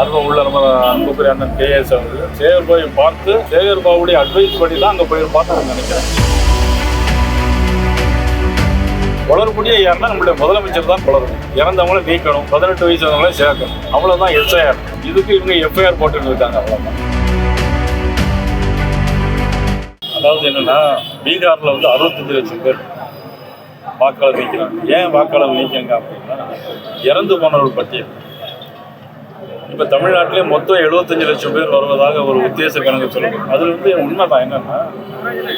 அதுவும் உள்ள நம்ம அன்புக்குரிய அண்ணன் KS அவர்கள் சேகர் பாபு பார்த்து சேகர் பாபுடைய அட்வைஸ் படி தான் அங்கே போயிருப்பான்னு நினைக்கிறேன். குளறுபடியே யாருன்னா நம்மளுடைய முதலமைச்சர் தான் குளறணும். இறந்தவங்கள நீக்கணும், 18 வயசு வந்தவங்கள சேர்க்கணும், அவ்வளோதான் SIR. இதுக்கு இவங்க FIR போட்டுட்டு இருக்காங்க, அவ்வளோதான். அதாவது என்னன்னா, பீகாரில் வந்து 65 லட்சம் பேர் வாக்காளர் நீக்கிறாங்க. ஏன் வாக்காளர் நீக்கங்க அப்படின்னா, இறந்து போனவர்கள் பட்டியல். இப்போ தமிழ்நாட்டிலே மொத்தம் 75 லட்சம் பேர் வருவதாக ஒரு உத்தேச கணக்கு சொல்லுது. அதுல இருந்து உண்மைதான் என்னன்னா,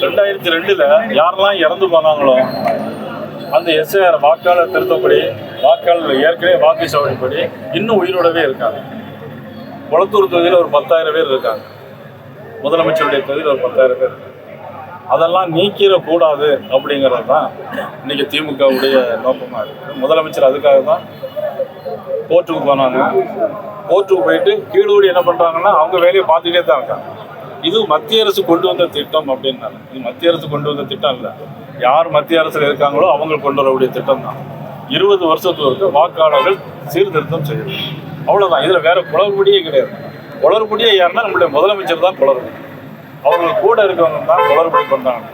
2002 யாரெல்லாம் இறந்து போனாங்களோ அந்த SIR வாக்காளர் திருத்தப்படி, வாக்காளர் ஏற்கனவே வாக்கு சாவடிப்படி இன்னும் உயிரோடவே இருக்காங்க. குளத்தூர் தொகுதியில் ஒரு 10,000 பேர் இருக்காங்க. முதலமைச்சருடைய தொகுதியில் ஒரு 10,000 பேர். அதெல்லாம் நீக்கிடக்கூடாது அப்படிங்கிறது தான் இன்னைக்கு திமுகவுடைய நோக்கமாக இருக்குது. முதலமைச்சர் அதுக்காக தான் கோர்ட்டுக்கு போனாங்க. கோர்ட்டுக்கு போயிட்டு கீழூடி என்ன பண்ணுறாங்கன்னா, அவங்க வேலையை பார்த்துக்கிட்டே தான் இருக்காங்க. இது மத்திய அரசு கொண்டு வந்த திட்டம் அப்படின்னாங்க. இது மத்திய அரசு கொண்டு வந்த திட்டம் இல்லை, யார் மத்திய அரசில் இருக்காங்களோ அவங்க கொண்டு வரக்கூடிய திட்டம் தான். 20 வருஷத்துக்கு வாக்காளர்கள் சீர்திருத்தம் செய்யணும், அவ்வளோதான். இதில் வேற குளறுபடியே கிடையாது. குளறுபடியே யாருன்னா நம்மளுடைய முதலமைச்சர் தான் குளறுபடி. அவர்கள் கூட இருக்கவங்க தான் குளறுபடி பண்ணுறாங்க.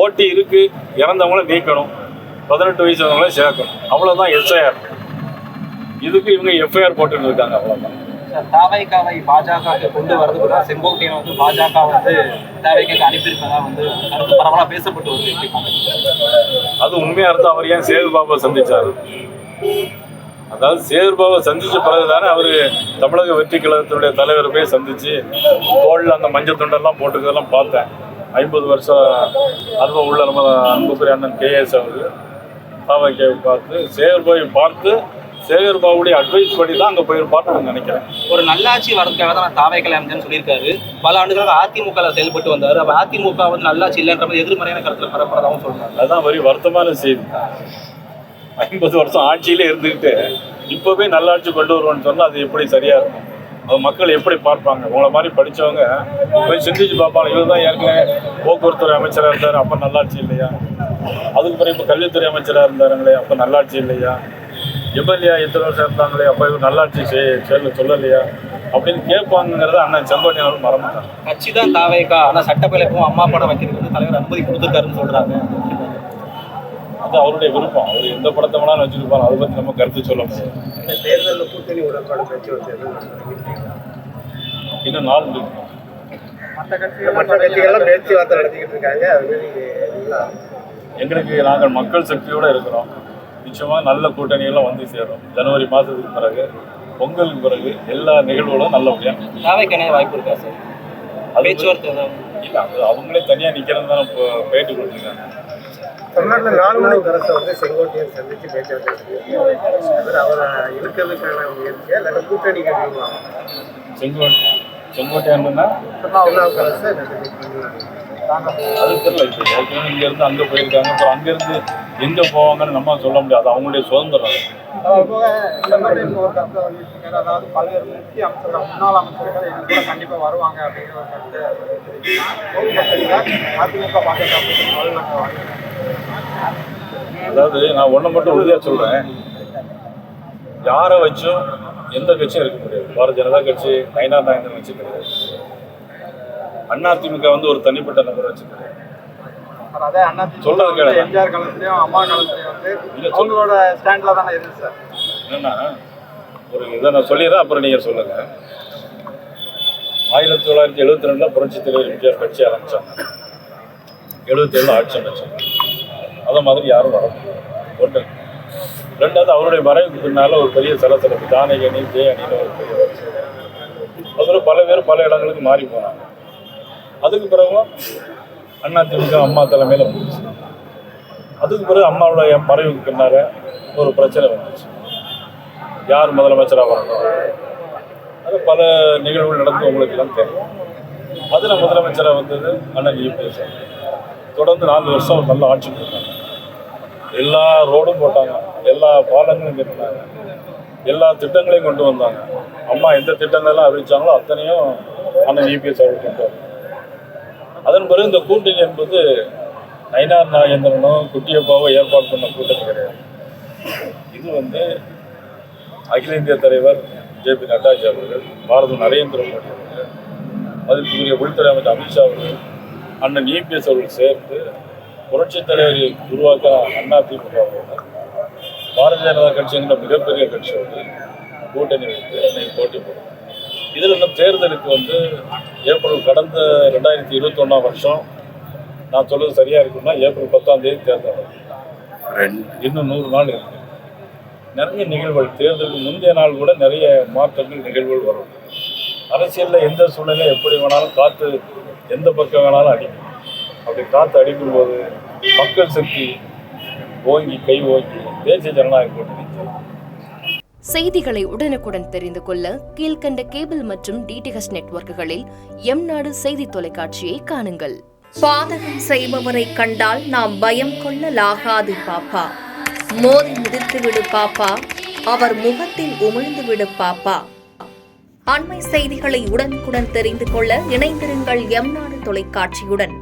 ஓட்டி இருக்கு, இறந்தவங்கள நீக்கணும், 18 வயசு வந்தவங்கள சேர்க்கணும், அவ்வளோதான் SIR. இதுக்கு இவங்க FIR போட்டுட்டு இருக்காங்க, அவ்வளோதான். தாவைக்காவை பாஜக கொண்டு வரது கூட செங்கோட்டையன் வந்து பாஜக வந்து தாவைக்காக்கு அனுப்பியிருப்பதா வந்து கருத்து பரவலாக பேசப்பட்டு வருது. அது உண்மையா இருந்தால் அவர் ஏன் சேகர் பாபுவை சந்திச்சாரு? அதாவது சேகர் பாபுவை சந்திச்ச பிறகுதானே அவரு தமிழக வெற்றி கழகத்தினுடைய தலைவர் போய் சந்திச்சு தோளில் அந்த மஞ்சள் துண்டெல்லாம் போட்டுக்கிறதெல்லாம் பார்த்தேன். 50 வருஷம் அனுபவம் உள்ள நம்ம அன்புக்குரிய அண்ணன் KS அவர்கள் தாவைக்காவை பார்த்து சேகர் பாபுவை பார்த்து சேகர் பாபுடைய அட்வைஸ் படி தான் அங்கே போயிருப்பான்னு நினைக்கிறேன். ஒரு நல்லாட்சி வரதுக்காக தான் நான் தாவைக்கால அமைச்சேன்னு சொல்லியிருக்காரு. பல ஆண்டுகளாக அதிமுக செயல்பட்டு வந்தார். அப்போ அதிமுக வந்து நல்லாட்சி இல்லைன்ற மாதிரி எதிர்மறையான கருத்தில் பரப்புறதாகவும் சொல்றாங்க. அதுதான் வரி வருத்தமான செய்தி. 50 வருஷம் ஆட்சியிலே இருந்துக்கிட்டு இப்போவே நல்லாட்சி கொண்டு வருவோன்னு சொன்னால் அது எப்படி சரியா இருக்கும்? அது மக்கள் எப்படி பார்ப்பாங்க? உங்களை மாதிரி படித்தவங்க போய் சிந்திச்சு பார்ப்பாங்க. இவர் தான் ஏற்கனவே போக்குவரத்துறை அமைச்சராக இருந்தார், அப்போ நல்லாட்சி இல்லையா? அதுக்கு பிறகு இப்போ கல்வித்துறை அமைச்சராக இருந்தாருங்களே, அப்போ நல்லாட்சி இல்லையா? MLA எத்தனை வருஷம் இருந்தாங்களே, அப்போ இவர் நல்லாட்சி சொல்லலையா அப்படின்னு கேட்பாங்கிறத அண்ணன் செங்கோட்டையன் அவர்கள் மறந்துட்டாங்க. கட்சி தான் தாவைக்கா, ஆனால் சட்டப்பேரவைக்கும் அம்மா படம் வைக்கிறது வந்து தலைவர் அனுமதி கொடுத்துருக்காருன்னு சொல்றாங்க. அது அவருடைய விருப்பம். அவர் எந்த படத்தை வேணாலும் வச்சுருப்பாங்க, அதை பற்றி நம்ம கருத்து சொல்ல முடியாது. தேர்தலில் கூட்டணி உடன்பாடு பேச்சு வச்சது இன்னும் 4 இருக்கு. மற்ற கட்சிகள்லாம் பேச்சுவார்த்தை நடத்திக்கிட்டு இருக்காங்க. எங்களுக்கு நாங்கள் மக்கள் சக்தியோடு இருக்கிறோம். நிச்சயமாக நல்ல கூட்டணியெல்லாம் வந்து சேரும். ஜனவரி மாதத்துக்கு பிறகு, பொங்கலுக்கு பிறகு எல்லா நிகழ்வுகளும் நல்லபடியாக தாவைக்கான வாய்ப்பு இருக்கா சார்? அது பேச்சுவார்த்தை இல்லை, அது அவங்களே தனியாக நிற்கிறது தான் பேட்டி கொடுத்துருக்காங்க. தமிழ்நாட்டில் 4 மணி அரசை வந்து செங்கோட்டையன் சந்தித்து பேச்சுவார்த்தை அவரை இருக்கிறதுக்கான முயற்சியா இல்லை கூட்டணி கட்டிடுவாங்க? செங்கோட்டையன்னா திருநாவுக்கரசு அது தெரியல. இப்போ ஏற்கனவே இங்கேருந்து அங்கே போயிருக்காங்க. அப்புறம் அங்கேருந்து எங்கே போவாங்கன்னு நம்ம சொல்ல முடியாது, அவங்களுடைய சுதந்திரம். அதாவது பல்வேறு முக்கிய அமைச்சர்கள், முன்னாள் அமைச்சர்கள் எங்க கூட கண்டிப்பாக வருவாங்க அப்படிங்கிற ஒரு கருத்து அதிமுக பாஜக. அதாவது நான் ஒன்றை மட்டும் உறுதியாக சொல்கிறேன், யாரை வச்சும் எந்த கட்சியும் இருக்க முடியாது. பாரதிய ஜனதா கட்சி, நயினார் நாகேந்திரன் வச்சு கிடையாது. அதிமுக வந்து ஒரு தனிப்பட்ட நபரை வச்சு கிடையாது. சொல்றது கேளுங்க. எம்ஜிஆர் காலத்துலயும் அம்மா காலத்துலயும் வந்து அவங்களோட ஸ்டாண்ட்ல தானே இருக்கு சார். என்னன்னா, ஒரு இதை நான் சொல்லிடுறேன், அப்புறம் நீங்கள் சொல்லுங்க. 1972 புரட்சித் தலைவர் எம்ஜிஆர் கட்சி ஆரம்பிச்சாங்க. 77 ஆட்சி அமைச்சாங்க. அதை மாதிரி யாரும் வர முடியாது. ஒன்று. ரெண்டாவது, அவருடைய மறைவுக்கு பின்னால் ஒரு பெரிய சலசலப்பு. ஜானகி அணி, ஜெய அணின்னு ஒரு பெரிய வச்சு. அதுபோல் பல பேர் பல இடங்களுக்கு மாறி போனாங்க. அதுக்கு பிறகும் அதிமுக அம்மா தலைமையில் வந்துச்சு. அதுக்கு பிறகு அம்மாவோட மறைவுக்கு பின்னால் ஒரு பிரச்சனை வந்துச்சு, யார் முதலமைச்சராக வரணும். அது பல நிகழ்வுகள் நடந்து உங்களுக்கு எல்லாம் தெரியும். அதில் முதலமைச்சராக வந்தது அண்ணன் EPS. தொடர்ந்து 4 வருஷம் ஒரு நல்ல ஆட்சி கொடுத்தாங்க. எல்லா ரோடும் போட்டாங்க, எல்லா பாலங்களும் கட்டினாங்க, எல்லா திட்டங்களையும் கொண்டு வந்தாங்க. அம்மா எந்த திட்டங்கள்லாம் அறிவிச்சாங்களோ அத்தனையும் அண்ணன் EPS அவர்கள் கொண்டு வந்தாங்க. அதன் பிறகு இந்த கூட்டணி என்பது நயினார் நாகேந்திரனும் குட்டியப்பாவோ ஏற்பாடு பண்ண கூட்டணி கிடையாது. இது வந்து அகில இந்திய தலைவர் ஜே.பி. நட்டாஜி அவர்கள், பாரத நரேந்திர மோடி அவர்கள், அதற்குரிய உள்துறை அமைச்சர் அமித்ஷா அவர்கள், அண்ணன் இபிஎஸ் அவர்கள் சேர்ந்து புரட்சித் தலைவரை உருவாக்க அதிமுக பாரதிய ஜனதா கட்சிங்கிற மிகப்பெரிய கட்சியோடு கூட்டணி வைத்து இன்னைக்கு போட்டி போடுறோம். இதில் இன்னும் தேர்தலுக்கு ஏப்ரல் கடந்த 2021 வருஷம், நான் சொல்றது சரியா இருக்குன்னா ஏப்ரல் 10ஆம் தேதி தேர்தல் இன்னும் 100 நாள் இருக்கு. நிறைய நிகழ்வுகள், தேர்தலுக்கு முந்தைய நாள் கூட நிறைய மாற்றங்கள் நிகழ்வுகள் வரும். அரசியலில் எந்த சூழ்நிலை எப்படி வேணாலும் காற்று எந்த பக்கம் வேணாலும் அடிக்கும். அப்படி காற்று அடிக்கும்போது மக்கள் சக்தி ஓங்கி கை ஓங்கி தேசிய ஜனநாயக கூட்டணி. செய்திகளை உடனுக்குடன் தெரிந்து கொள்ள கீழ்கண்ட கேபிள் மற்றும் டிடிஹெச் நெட்வொர்க்குகளில் எம்நாடு செய்தி தொலைக்காட்சியை காணுங்கள். பாதகம் செய்பவரை கண்டால் நாம் பயம் கொள்ளலாகாது பாப்பா. மோதி மிதித்துவிடு பாப்பா, அவர் முகத்தில் உமிழ்ந்துவிடு பாப்பா. அண்மை செய்திகளை உடனுக்குடன் தெரிந்து கொள்ள இணைந்திருங்கள் எம்நாடு தொலைக்காட்சியுடன்.